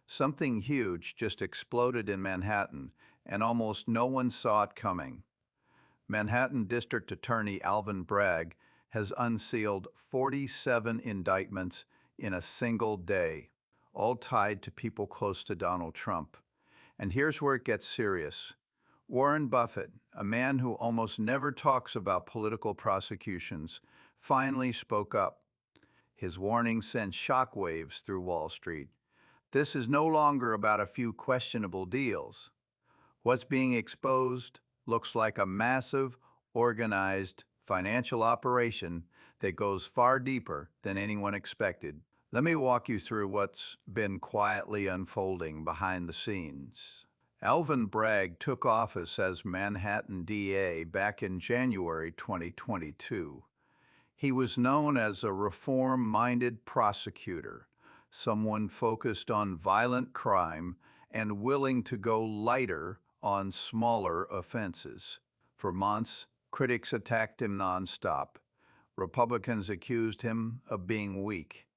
Something huge just exploded in Manhattan, and almost no one saw it coming. Manhattan District Attorney Alvin Bragg has unsealed 47 indictments in a single day, all tied to people close to Donald Trump. And here's where it gets serious. Warren Buffett, a man who almost never talks about political prosecutions, finally spoke up. His warning sent shockwaves through Wall Street. This is no longer about a few questionable deals. What's being exposed looks like a massive, organized financial operation that goes far deeper than anyone expected. Let me walk you through what's been quietly unfolding behind the scenes. Alvin Bragg took office as Manhattan DA back in January 2022. He was known as a reform-minded prosecutor, someone focused on violent crime and willing to go lighter on smaller offenses. For months, critics attacked him nonstop. Republicans accused him of being weak.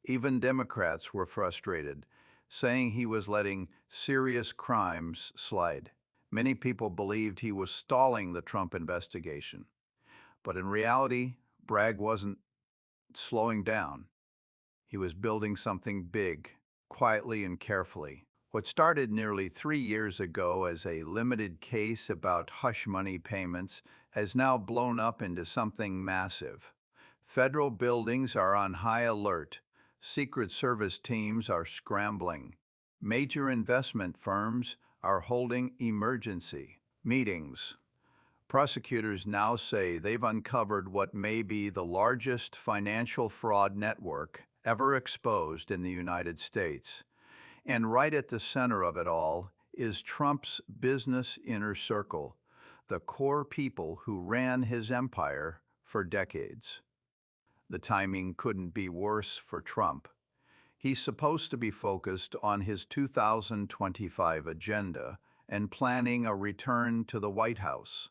Even Democrats were frustrated, saying he was letting serious crimes slide. Many people believed he was stalling the Trump investigation. But in reality, Bragg wasn't slowing down. He was building something big, quietly and carefully. What started nearly 3 years ago as a limited case about hush money payments has now blown up into something massive. Federal buildings are on high alert. Secret Service teams are scrambling. Major investment firms are holding emergency meetings. Prosecutors now say they've uncovered what may be the largest financial fraud network ever exposed in the United States. And right at the center of it all is Trump's business inner circle, the core people who ran his empire for decades. The timing couldn't be worse for Trump. He's supposed to be focused on his 2025 agenda and planning a return to the White House.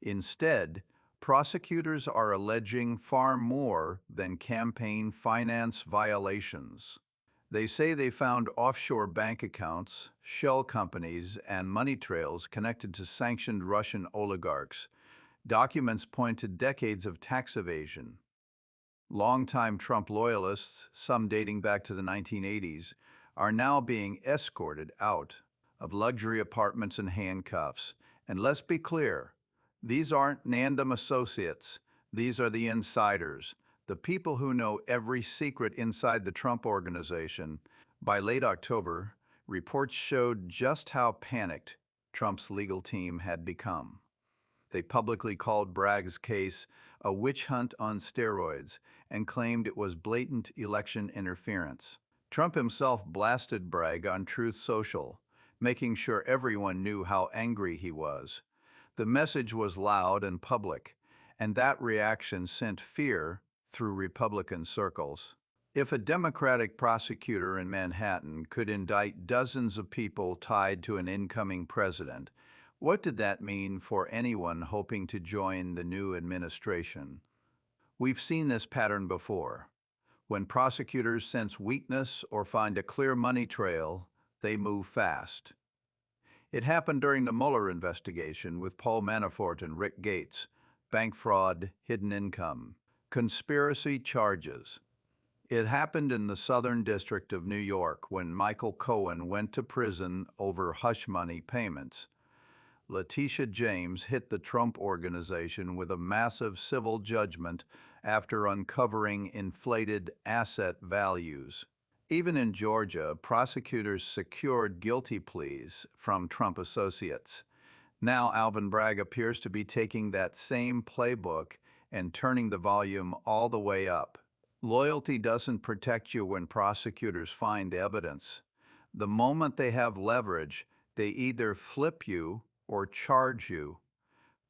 Instead, prosecutors are alleging far more than campaign finance violations. They say they found offshore bank accounts, shell companies, and money trails connected to sanctioned Russian oligarchs. Documents point to decades of tax evasion. Longtime Trump loyalists, some dating back to the 1980s, are now being escorted out of luxury apartments in handcuffs. And let's be clear, these aren't random associates. These are the insiders, the people who know every secret inside the Trump organization. By late October, reports showed just how panicked Trump's legal team had become. They publicly called Bragg's case a witch hunt on steroids and claimed it was blatant election interference. Trump himself blasted Bragg on Truth Social, making sure everyone knew how angry he was. The message was loud and public, and that reaction sent fear through Republican circles. If a Democratic prosecutor in Manhattan could indict dozens of people tied to an incoming president, what did that mean for anyone hoping to join the new administration? We've seen this pattern before. When prosecutors sense weakness or find a clear money trail, they move fast. It happened during the Mueller investigation with Paul Manafort and Rick Gates, bank fraud, hidden income, conspiracy charges. It happened in the Southern District of New York when Michael Cohen went to prison over hush money payments. Letitia James hit the Trump organization with a massive civil judgment after uncovering inflated asset values. Even in Georgia, prosecutors secured guilty pleas from Trump associates. Now Alvin Bragg appears to be taking that same playbook and turning the volume all the way up. Loyalty doesn't protect you when prosecutors find evidence. The moment they have leverage, they either flip you or charge you.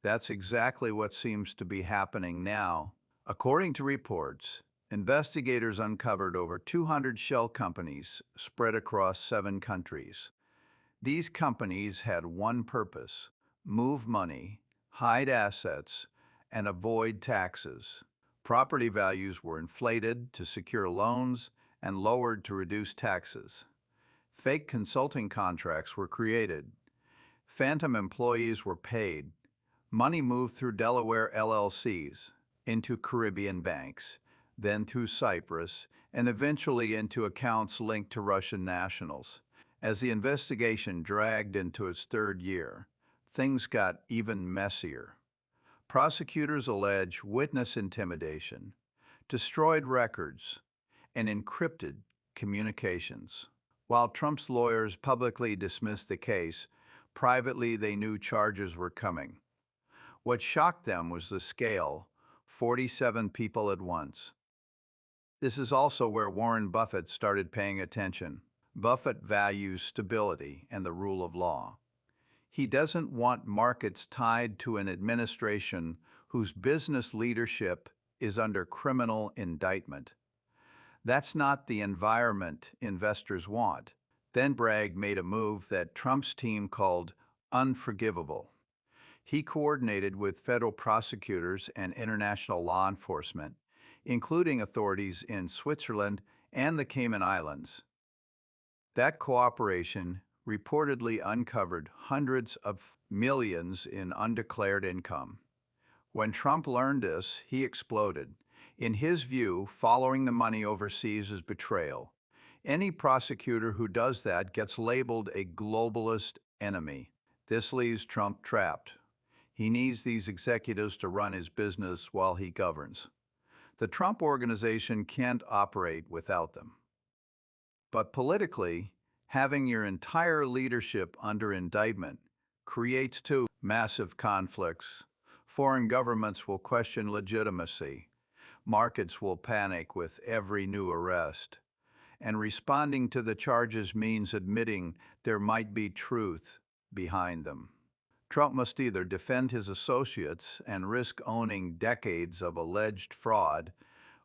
That's exactly what seems to be happening now. According to reports, investigators uncovered over 200 shell companies spread across 7 countries. These companies had one purpose: move money, hide assets, and avoid taxes. Property values were inflated to secure loans and lowered to reduce taxes. Fake consulting contracts were created. Phantom employees were paid. Money moved through Delaware LLCs, into Caribbean banks, then through Cyprus, and eventually into accounts linked to Russian nationals. As the investigation dragged into its third year, things got even messier. Prosecutors allege witness intimidation, destroyed records, and encrypted communications. While Trump's lawyers publicly dismissed the case, privately they knew charges were coming. What shocked them was the scale: 47 people at once. This is also where Warren Buffett started paying attention. Buffett values stability and the rule of law. He doesn't want markets tied to an administration whose business leadership is under criminal indictment. That's not the environment investors want. Then Bragg made a move that Trump's team called unforgivable. He coordinated with federal prosecutors and international law enforcement, including authorities in Switzerland and the Cayman Islands. That cooperation reportedly uncovered hundreds of millions in undeclared income. When Trump learned this, he exploded. In his view, following the money overseas is betrayal. Any prosecutor who does that gets labeled a globalist enemy. This leaves Trump trapped. He needs these executives to run his business while he governs. The Trump organization can't operate without them. But politically, having your entire leadership under indictment creates two massive conflicts. Foreign governments will question legitimacy. Markets will panic with every new arrest. And responding to the charges means admitting there might be truth behind them. Trump must either defend his associates and risk owning decades of alleged fraud,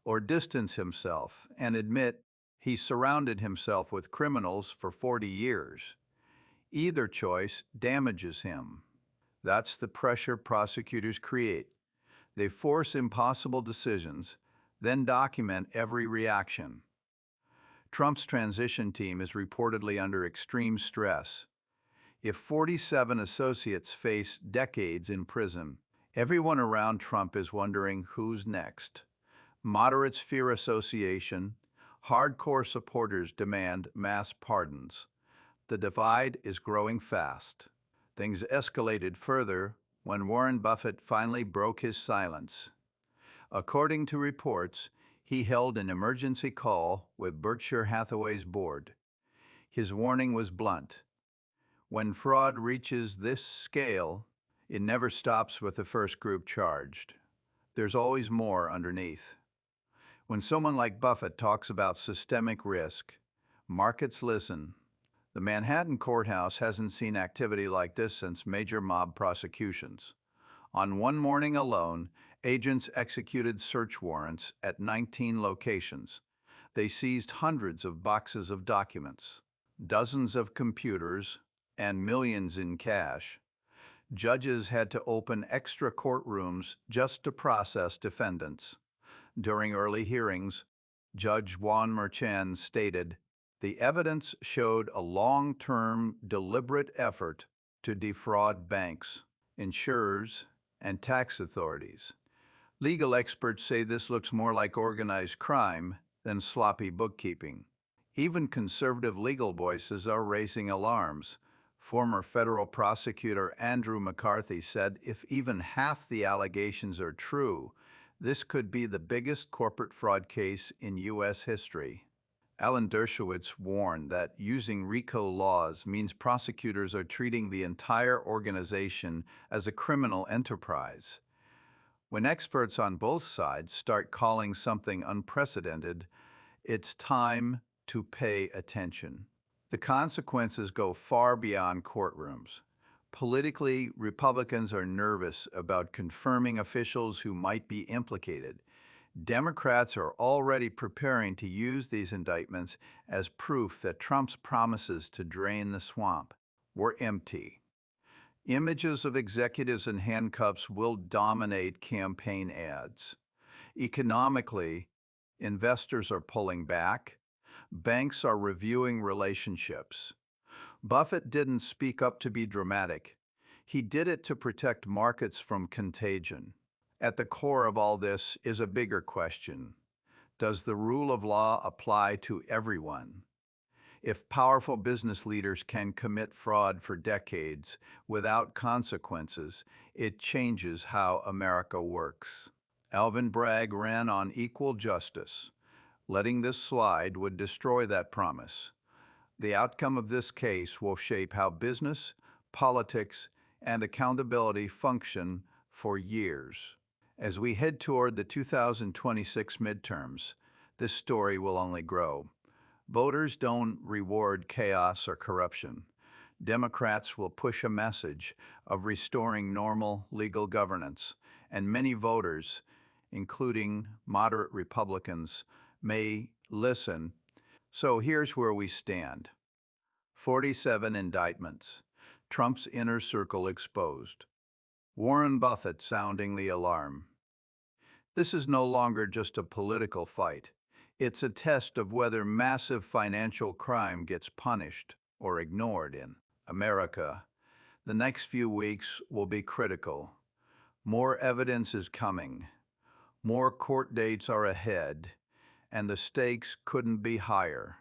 or distance himself and admit he surrounded himself with criminals for 40 years. Either choice damages him. That's the pressure prosecutors create. They force impossible decisions, then document every reaction. Trump's transition team is reportedly under extreme stress. If 47 associates face decades in prison, everyone around Trump is wondering who's next. Moderates fear association. Hardcore supporters demand mass pardons. The divide is growing fast. Things escalated further when Warren Buffett finally broke his silence. According to reports, he held an emergency call with Berkshire Hathaway's board. His warning was blunt. When fraud reaches this scale, it never stops with the first group charged. There's always more underneath. When someone like Buffett talks about systemic risk, markets listen. The Manhattan courthouse hasn't seen activity like this since major mob prosecutions. On one morning alone, agents executed search warrants at 19 locations. They seized hundreds of boxes of documents, dozens of computers, and millions in cash. Judges had to open extra courtrooms just to process defendants. During early hearings, Judge Juan Merchan stated, "The evidence showed a long-term, deliberate effort to defraud banks, insurers, and tax authorities." Legal experts say this looks more like organized crime than sloppy bookkeeping. Even conservative legal voices are raising alarms. Former federal prosecutor Andrew McCarthy said if even half the allegations are true, this could be the biggest corporate fraud case in U.S. history. Alan Dershowitz warned that using RICO laws means prosecutors are treating the entire organization as a criminal enterprise. When experts on both sides start calling something unprecedented, it's time to pay attention. The consequences go far beyond courtrooms. Politically, Republicans are nervous about confirming officials who might be implicated. Democrats are already preparing to use these indictments as proof that Trump's promises to drain the swamp were empty. Images of executives in handcuffs will dominate campaign ads. Economically, investors are pulling back. Banks are reviewing relationships. Buffett didn't speak up to be dramatic. He did it to protect markets from contagion. At the core of all this is a bigger question. Does the rule of law apply to everyone? If powerful business leaders can commit fraud for decades without consequences, it changes how America works. Alvin Bragg ran on equal justice. Letting this slide would destroy that promise. The outcome of this case will shape how business, politics, and accountability function for years. As we head toward the 2026 midterms, this story will only grow. Voters don't reward chaos or corruption. Democrats will push a message of restoring normal legal governance, and many voters, including moderate Republicans, may listen. So here's where we stand. 47 indictments. Trump's inner circle exposed. Warren Buffett sounding the alarm. This is no longer just a political fight. It's a test of whether massive financial crime gets punished or ignored in America. The next few weeks will be critical. More evidence is coming. More court dates are ahead, and the stakes couldn't be higher.